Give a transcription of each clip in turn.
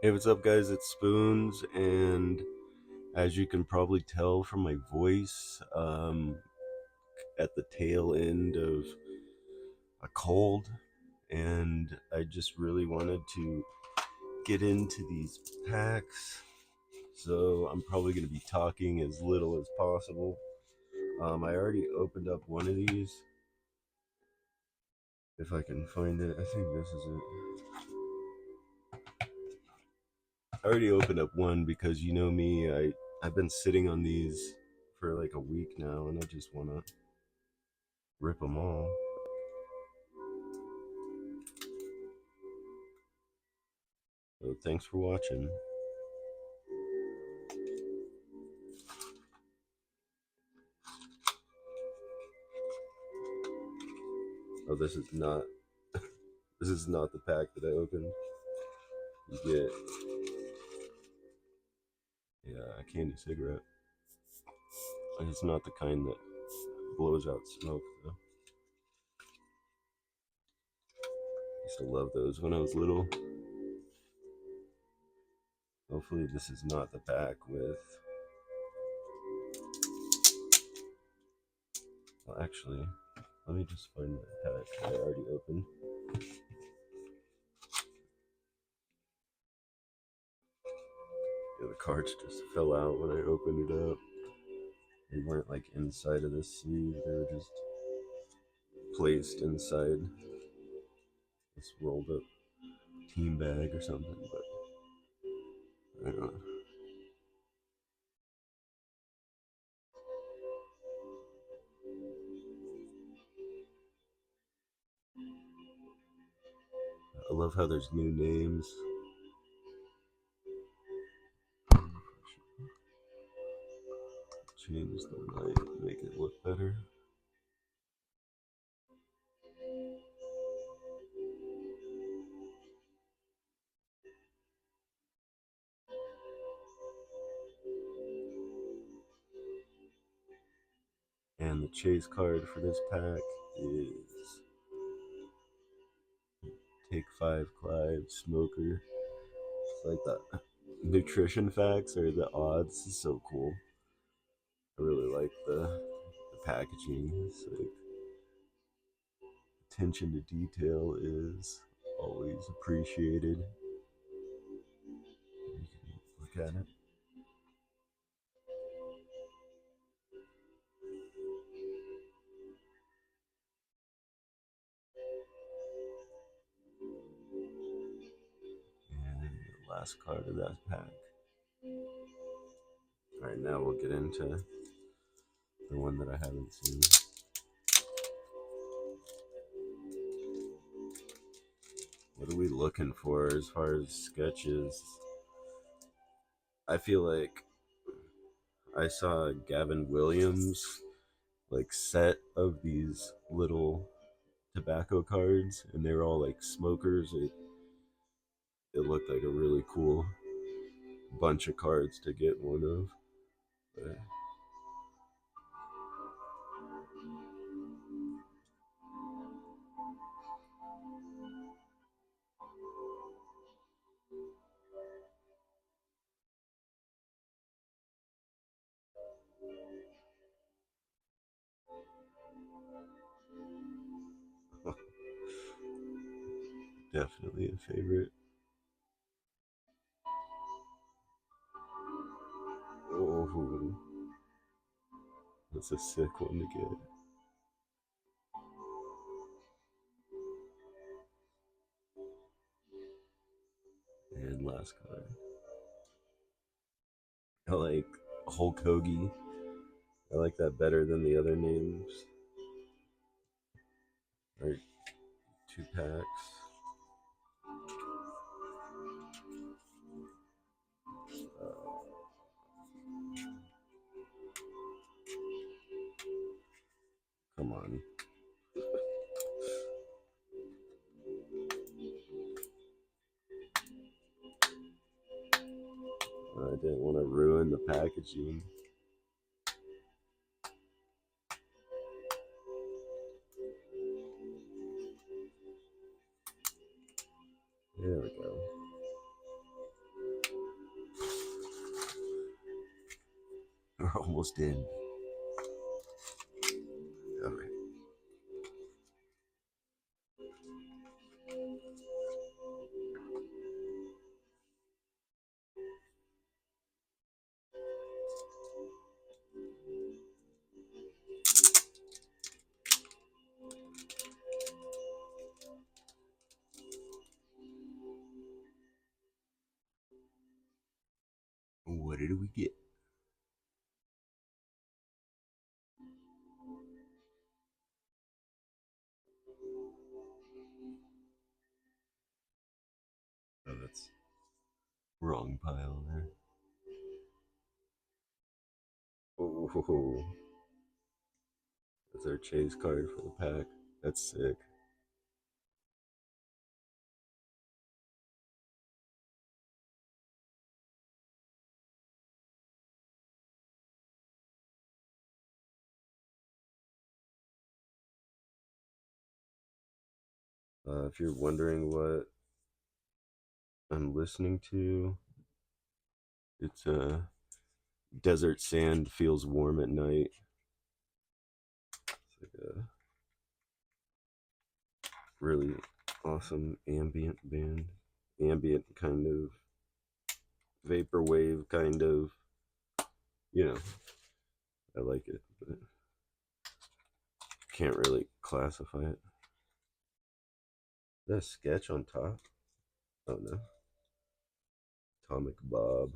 Hey, what's up, guys? It's Spoons, and as you can probably tell from my voice, at the tail end of a cold, and I just really wanted to get into these packs, so I'm probably going to be talking as little as possible. I already opened up one of these. If I can find it, I think this is it. I already opened up one because you know me, I've been sitting on these for like a week now, and I just want to rip them all. So thanks for watching. Oh, this is not the pack that I opened. You get a candy cigarette. It's not the kind that blows out smoke though. I used to love those when I was little. Hopefully this is not the pack with. Well, actually, let me just find the pack that I already opened. Yeah, the cards just fell out when I opened it up. They weren't like inside of this sleeve, they were just placed inside this rolled up team bag or something, but I don't know. I love how there's new names. Change the light, make it look better. And the chase card for this pack is Take 5 Clive Smoker. It's like the nutrition facts or the odds. It's so cool. I really like the packaging. It's like attention to detail is always appreciated. You can look at it. And the last card of that pack. Alright, now we'll get into the one that I haven't seen. What are we looking for as far as sketches? I feel like I saw Gavin Williams like set of these little tobacco cards, and they were all like smokers. It looked like a really cool bunch of cards to get one of. But definitely a favorite. Oh, that's a sick one to get. And last card. I like Hulk Hoagie. I like that better than the other names. Alright, 2 packs. Come on. I didn't want to ruin the packaging. There we go. We're almost in. All right. What did we get? Oh, that's wrong pile there. Oh, that's our chase card for the pack. That's sick. If you're wondering what I'm listening to, it's Desert Sand Feels Warm at Night. It's like a really awesome ambient band. Ambient kind of vaporwave kind of, you know, I like it, but can't really classify it. Is that a sketch on top? Oh no. Atomic Bob.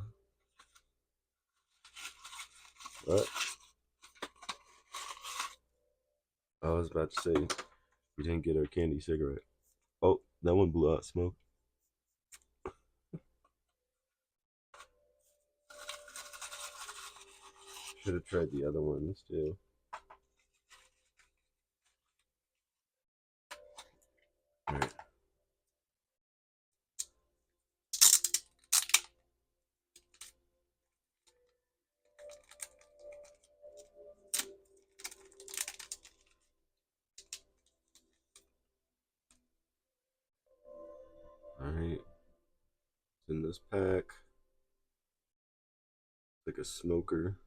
What? I was about to say we didn't get our candy cigarette. Oh, that one blew out smoke. Should have tried the other ones too. All right. All right. It's in this pack. It's like a smoker.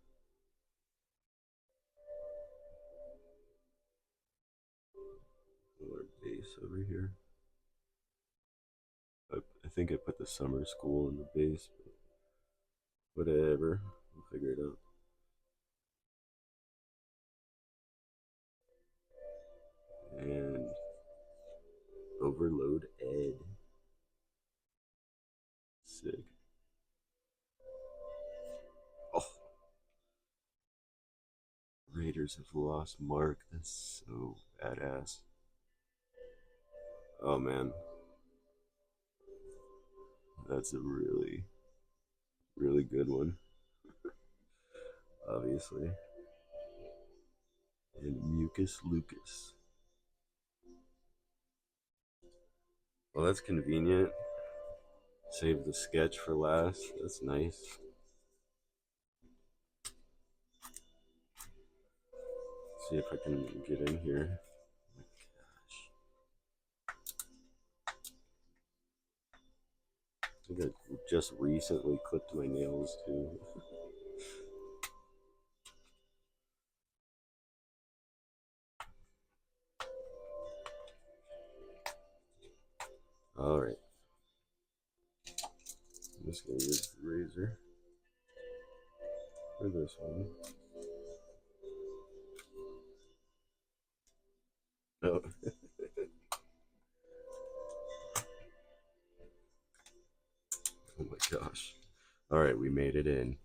Our base over here. I think I put the summer school in the base, but whatever. We'll figure it out. And Overload Ed. Sick. Oh, Raiders have lost Mark. That's so badass. Oh man, that's a really, really good one. Obviously. And Mucus Lucas. Well, that's convenient. Save the sketch for last. That's nice. See if I can get in here. Oh my gosh. I think I just recently clipped my nails too. Alright. I'm just gonna use the razor for this one. Oh. Oh my gosh. Alright, we made it in.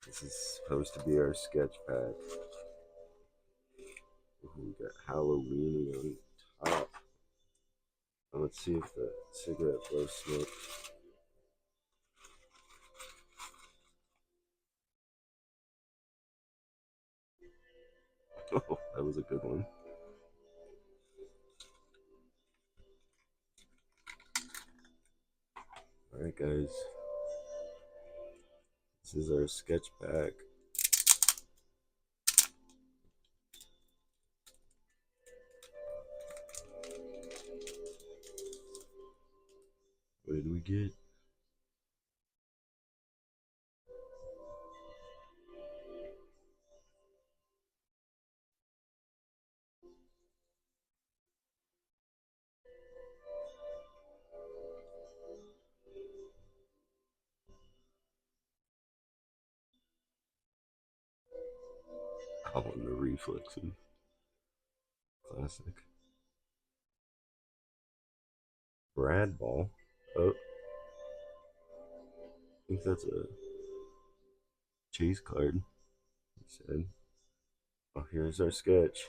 This is supposed to be our sketch pack. We got Halloweeny on top. Now let's see if the cigarette blows smoke. Oh, that was a good one. Alright, guys. This is our sketch pack. What did we get? reflexes. Classic. Brad Ball. Oh, I think that's a chase card. He said. Oh, here's our sketch.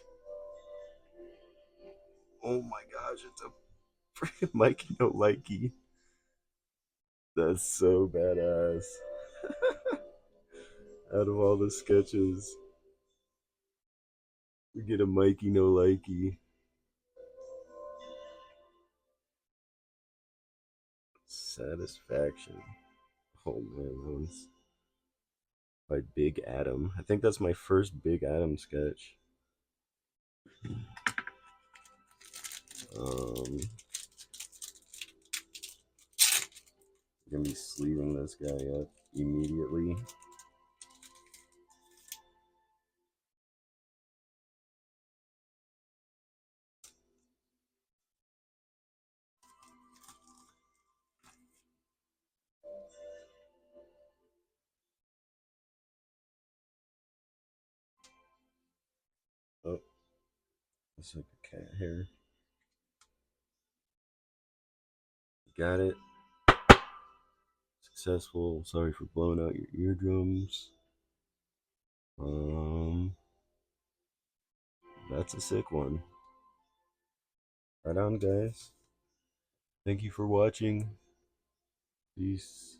Oh my gosh, it's a freaking Mikey No Likey. That's so badass. Out of all the sketches, we get a Mikey No Likey. Satisfaction. Oh man, that one's by Big Adam. I think that's my first Big Adam sketch. Um, gonna be sleeving this guy up immediately. Oh, it's like a cat hair. Got it. Successful. Sorry for blowing out your eardrums. Um, that's a sick one. Right on, guys. Thank you for watching. Peace.